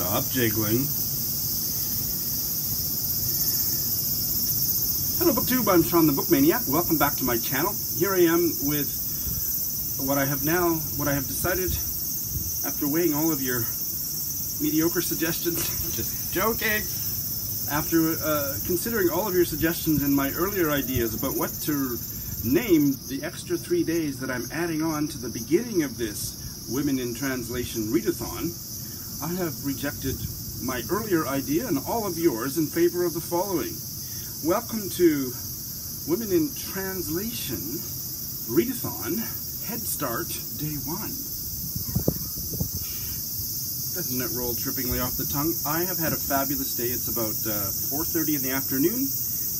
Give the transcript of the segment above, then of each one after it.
Stop jiggling. Hello BookTube, I'm Sean the Book Maniac. Welcome back to my channel. Here I am with what I have decided, after weighing all of your mediocre suggestions, just joking, after considering all of your suggestions and my earlier ideas about what to name the extra 3 days that I'm adding on to the beginning of this Women in Translation Readathon, I have rejected my earlier idea and all of yours in favor of the following. Welcome to Women in Translation Readathon Headstart Day 1. Doesn't it roll trippingly off the tongue? I have had a fabulous day. It's about 4:30 in the afternoon,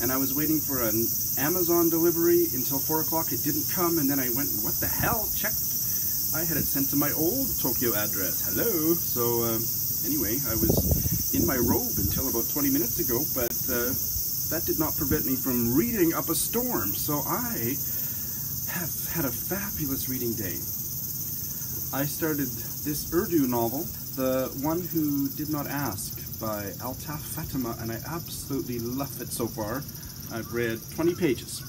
and I was waiting for an Amazon delivery until 4 o'clock. It didn't come, and then I went, what the hell? Checked. I had it sent to my old Tokyo address. Hello. So anyway, I was in my robe until about 20 minutes ago, but that did not prevent me from reading up a storm. So I have had a fabulous reading day. I started this Urdu novel, The One Who Did Not Ask, by Altaf Fatima, and I absolutely love it so far. I've read 20 pages.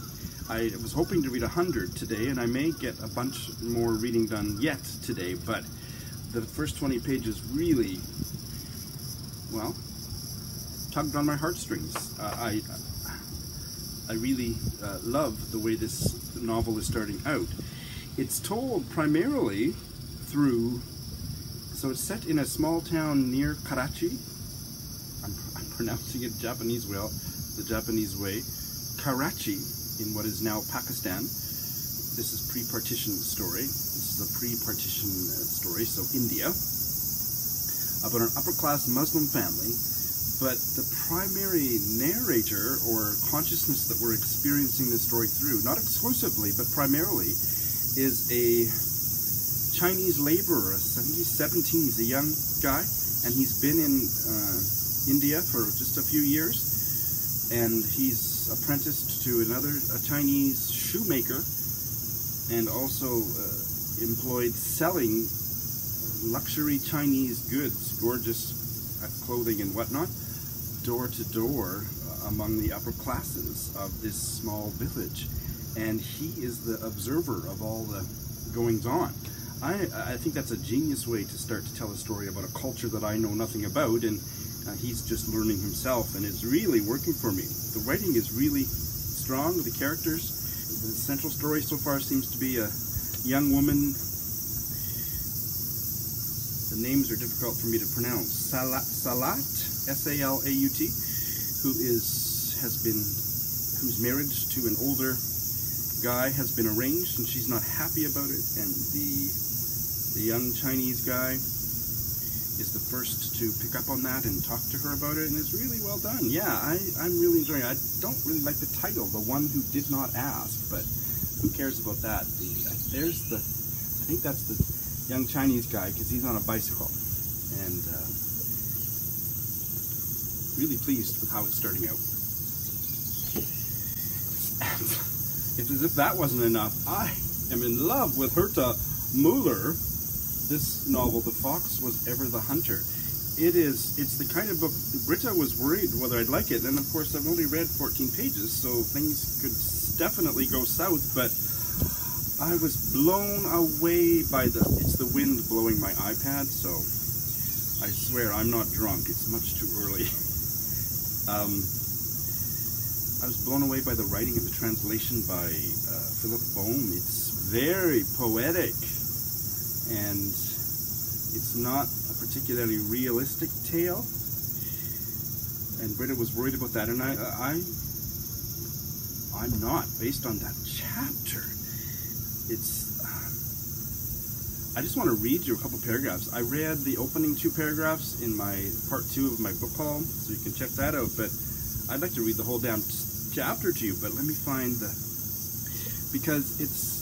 I was hoping to read 100 today, and I may get a bunch more reading done yet today, but the first 20 pages really, well, tugged on my heartstrings. I really love the way this novel is starting out. It's told primarily through, so it's set in a small town near Karachi. I'm pronouncing it Japanese well, the Japanese way. Karachi, in what is now Pakistan. This is pre-partition story. This is a pre-partition story, so India, about an upper-class Muslim family. But the primary narrator or consciousness that we're experiencing this story through, not exclusively, but primarily, is a Chinese laborer. I think he's 17, he's a young guy, and he's been in India for just a few years, and he's apprenticed to a Chinese shoemaker, and also employed selling luxury Chinese goods, gorgeous clothing and whatnot, door to door among the upper classes of this small village. And he is the observer of all the goings on. I think that's a genius way to start to tell a story about a culture that I know nothing about, and he's just learning himself, and it's really working for me. The writing is really strong, the characters. The central story so far seems to be a young woman. The names are difficult for me to pronounce. Salat, S-A-L-A-U-T, whose marriage to an older guy has been arranged, and she's not happy about it, and the young Chinese guy is the first to pick up on that and talk to her about it, and it's really well done. Yeah, I'm really enjoying it. I don't really like the title, The One Who Did Not Ask, but who cares about that? I think that's the young Chinese guy, because he's on a bicycle, and really pleased with how it's starting out. And as if that wasn't enough, I am in love with Herta Müller. This novel, The Fox Was Ever the Hunter. It's the kind of book, Britta was worried whether I'd like it, and of course I've only read 14 pages, so things could definitely go south, but I was blown away by it's the wind blowing my iPad, so I swear I'm not drunk, it's much too early. I was blown away by the writing and the translation by Philip Bohm. It's very poetic, and it's not a particularly realistic tale, and Britta was worried about that, and I'm not, based on that chapter. I just want to read you a couple paragraphs. I read the opening 2 paragraphs in my part 2 of my book haul, so you can check that out, but I'd like to read the whole damn chapter to you, but let me find because it's,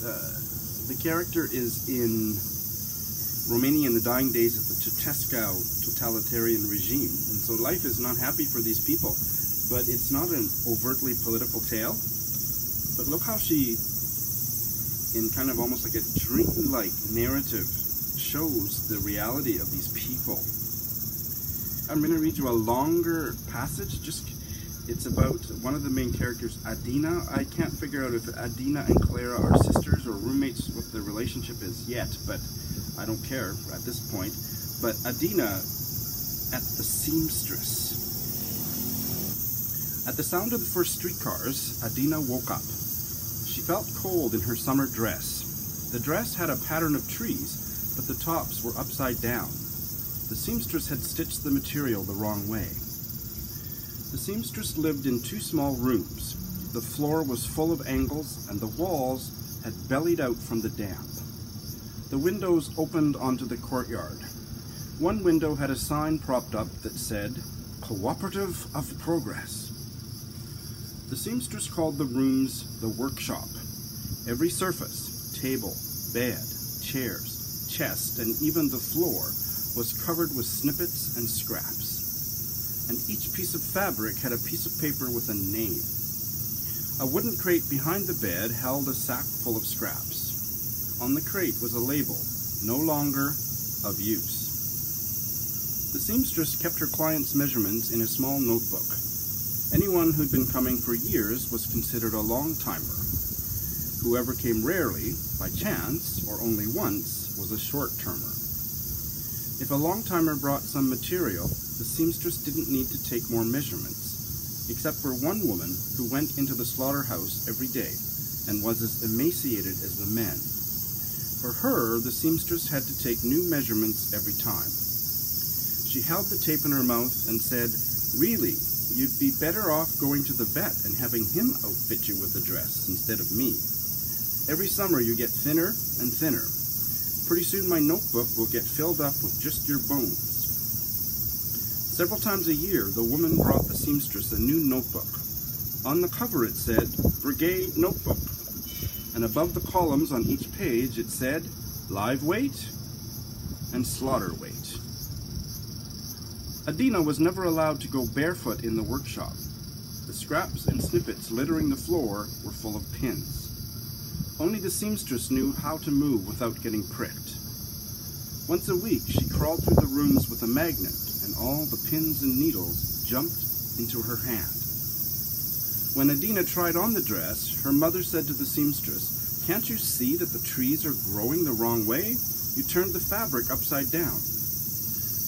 the character is in Romania in the dying days of the Ceausescu totalitarian regime, and so life is not happy for these people, but it's not an overtly political tale. But look how she, in kind of almost like a dream-like narrative, shows the reality of these people. I'm going to read you a longer passage. It's about one of the main characters, Adina. I can't figure out if Adina and Clara are sisters or roommates, what their relationship is yet, but I don't care at this point. But Adina at the seamstress. At the sound of the first streetcars, Adina woke up. She felt cold in her summer dress. The dress had a pattern of trees, but the tops were upside down. The seamstress had stitched the material the wrong way. The seamstress lived in 2 small rooms. The floor was full of angles, and the walls had bellied out from the damp. The windows opened onto the courtyard. One window had a sign propped up that said, "Cooperative of Progress." The seamstress called the rooms the workshop. Every surface, table, bed, chairs, chest, and even the floor was covered with snippets and scraps. And each piece of fabric had a piece of paper with a name. A wooden crate behind the bed held a sack full of scraps. On the crate was a label, "No longer of use." The seamstress kept her clients' measurements in a small notebook. Anyone who'd been coming for years was considered a long-timer. Whoever came rarely, by chance, or only once, was a short-termer. If a long-timer brought some material, the seamstress didn't need to take more measurements, except for one woman who went into the slaughterhouse every day and was as emaciated as the men. For her, the seamstress had to take new measurements every time. She held the tape in her mouth and said, "Really, you'd be better off going to the vet and having him outfit you with a dress instead of me. Every summer you get thinner and thinner. Pretty soon my notebook will get filled up with just your bones." Several times a year, the woman brought the seamstress a new notebook. On the cover it said, "Brigade Notebook," and above the columns on each page it said, "Live weight" and "Slaughter weight." Adina was never allowed to go barefoot in the workshop. The scraps and snippets littering the floor were full of pins. Only the seamstress knew how to move without getting pricked. Once a week, she crawled through the rooms with a magnet, and all the pins and needles jumped into her hand. When Adina tried on the dress, her mother said to the seamstress, "Can't you see that the trees are growing the wrong way? You turned the fabric upside down."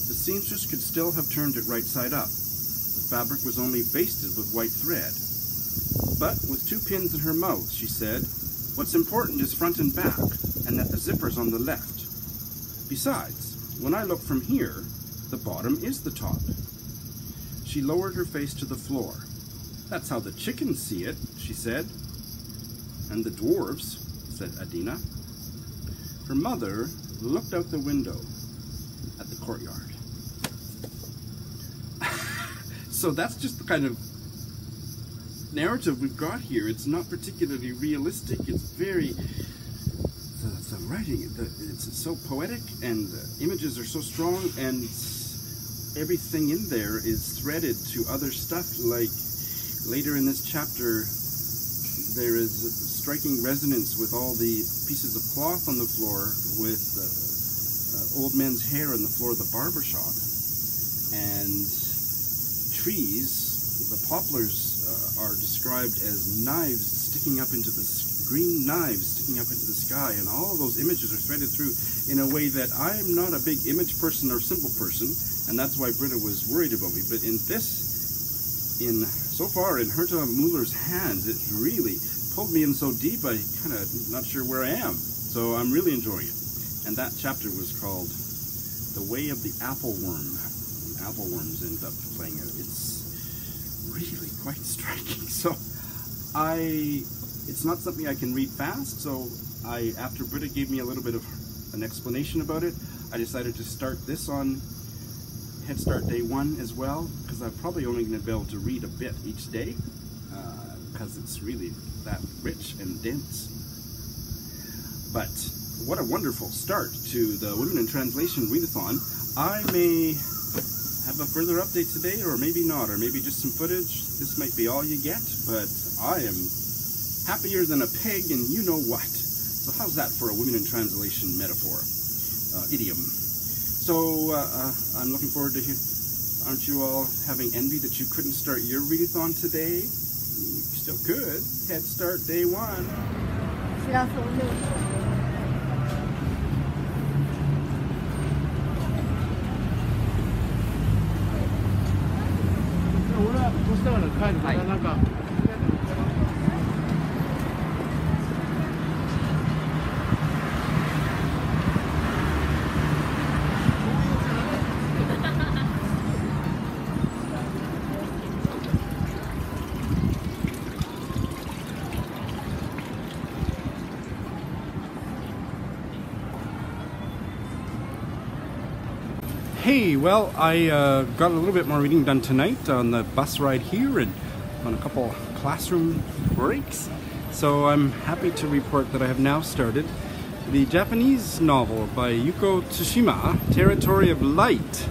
The seamstress could still have turned it right side up. The fabric was only basted with white thread. But with 2 pins in her mouth, she said, "What's important is front and back, and that the zipper's on the left. Besides, when I look from here, the bottom is the top." She lowered her face to the floor. "That's how the chickens see it," she said. "And the dwarves," said Adina. Her mother looked out the window at the courtyard. So that's just the kind of narrative we've got here. It's not particularly realistic. It's very, the writing, it's so poetic, and the images are so strong, and everything in there is threaded to other stuff. Like later in this chapter, there is striking resonance with all the pieces of cloth on the floor, with old men's hair on the floor of the barber shop, and trees. The poplars are described as knives sticking up into the green knives sticking up into the sky, and all of those images are threaded through in a way that I'm not a big image person or symbol person, and that's why Britta was worried about me. But in this, so far in Herta Muller's hands, it really pulled me in so deep I kind of not sure where I am. So I'm really enjoying it. And that chapter was called "The Way of the Appleworm." Appleworms end up playing it. It's really quite striking. So it's not something I can read fast, so after Britta gave me a little bit of an explanation about it, I decided to start this on Headstart Day 1 as well, because I'm probably only going to be able to read a bit each day, because it's really that rich and dense. But what a wonderful start to the Women in Translation Readathon. I may have a further update today, or maybe not, or maybe just some footage. This might be all you get, but I am happier than a pig, and you know what. So how's that for a Women in Translation metaphor, idiom? So I'm looking forward to Aren't you all having envy that you couldn't start your readathon today? You still could. Head Start day 1. Hey, well, I got a little bit more reading done tonight on the bus ride here and on a couple classroom breaks. So I'm happy to report that I have now started the Japanese novel by Yuko Tsushima, Territory of Light.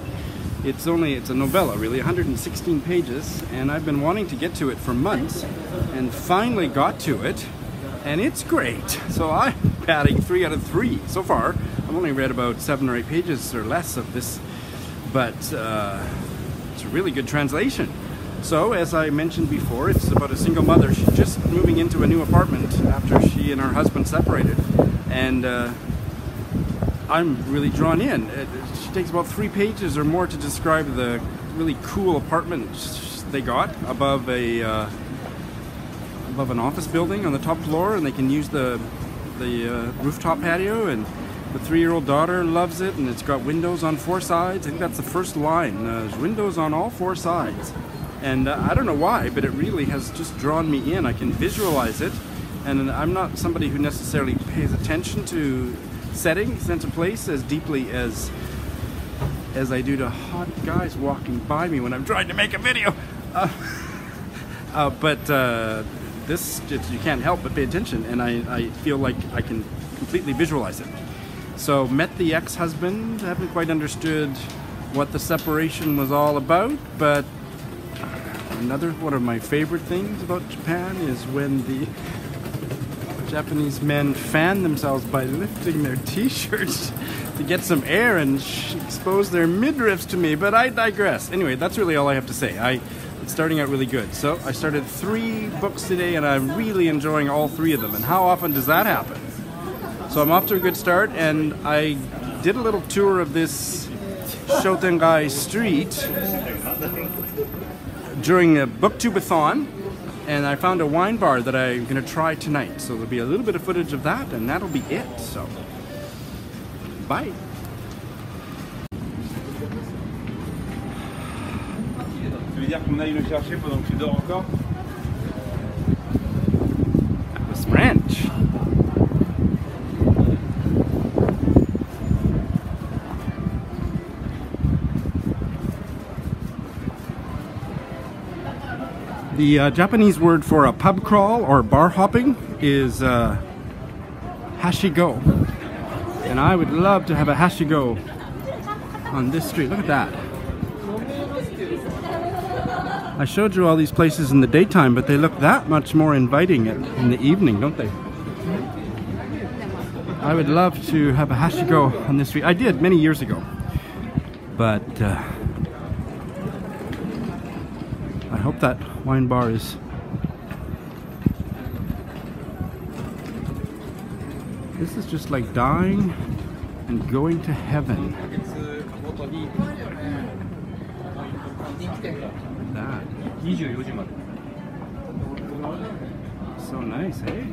It's a novella really, 116 pages, and I've been wanting to get to it for months and finally got to it, and it's great. So I'm batting 3 out of 3 so far. I've only read about 7 or 8 pages or less of this, but it's a really good translation. So, as I mentioned before, it's about a single mother. She's just moving into a new apartment after she and her husband separated, and I'm really drawn in. She takes about 3 pages or more to describe the really cool apartment they got above an office building on the top floor, and they can use the rooftop patio, and the 3-year-old daughter loves it, and it's got windows on 4 sides. I think that's the first line. There's windows on all 4 sides. And I don't know why, but it really has just drawn me in. I can visualize it, and I'm not somebody who necessarily pays attention to setting, sense of place as deeply as I do to hot guys walking by me when I'm trying to make a video. This, you can't help but pay attention, and I feel like I can completely visualize it. So, met the ex-husband, haven't quite understood what the separation was all about, but another one of my favorite things about Japan is when the Japanese men fan themselves by lifting their t-shirts to get some air and expose their midriffs to me, but I digress. Anyway, that's really all I have to say. It's starting out really good. So I started 3 books today, and I'm really enjoying all 3 of them. And how often does that happen? So I'm off to a good start, and I did a little tour of this Shotengai street during a booktubeathon, and I found a wine bar that I'm going to try tonight. So there'll be a little bit of footage of that, and that'll be it. So, bye. That was French. The Japanese word for a pub crawl or bar hopping is hashigo. And I would love to have a hashigo on this street. Look at that. I showed you all these places in the daytime, but they look that much more inviting in the evening, don't they? I would love to have a hashigo on this street. I did many years ago. But I hope that wine bar is... This is just like dying and going to heaven. That. So nice, eh?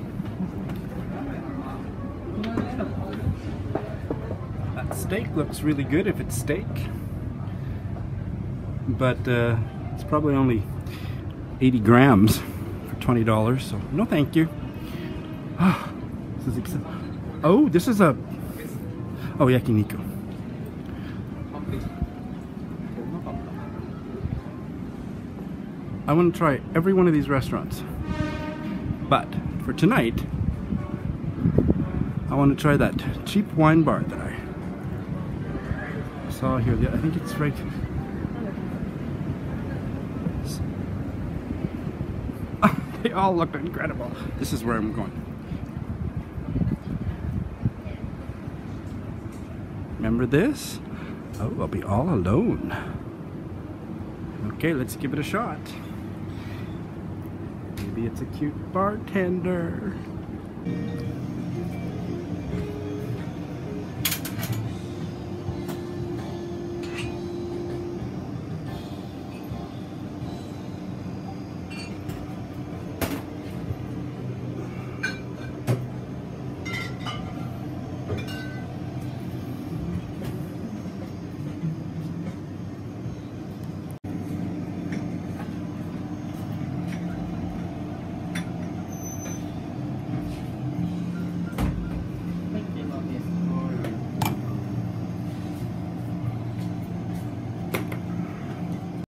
That steak looks really good if it's steak. But it's probably only 80 grams for $20, so no thank you. This is oh, this is a... Oh, yakiniku. I want to try every one of these restaurants. But for tonight, I want to try that cheap wine bar that I saw here. I think it's right... They all look incredible. This is where I'm going. Remember this? Oh, I'll be all alone. Okay, let's give it a shot. Maybe it's a cute bartender.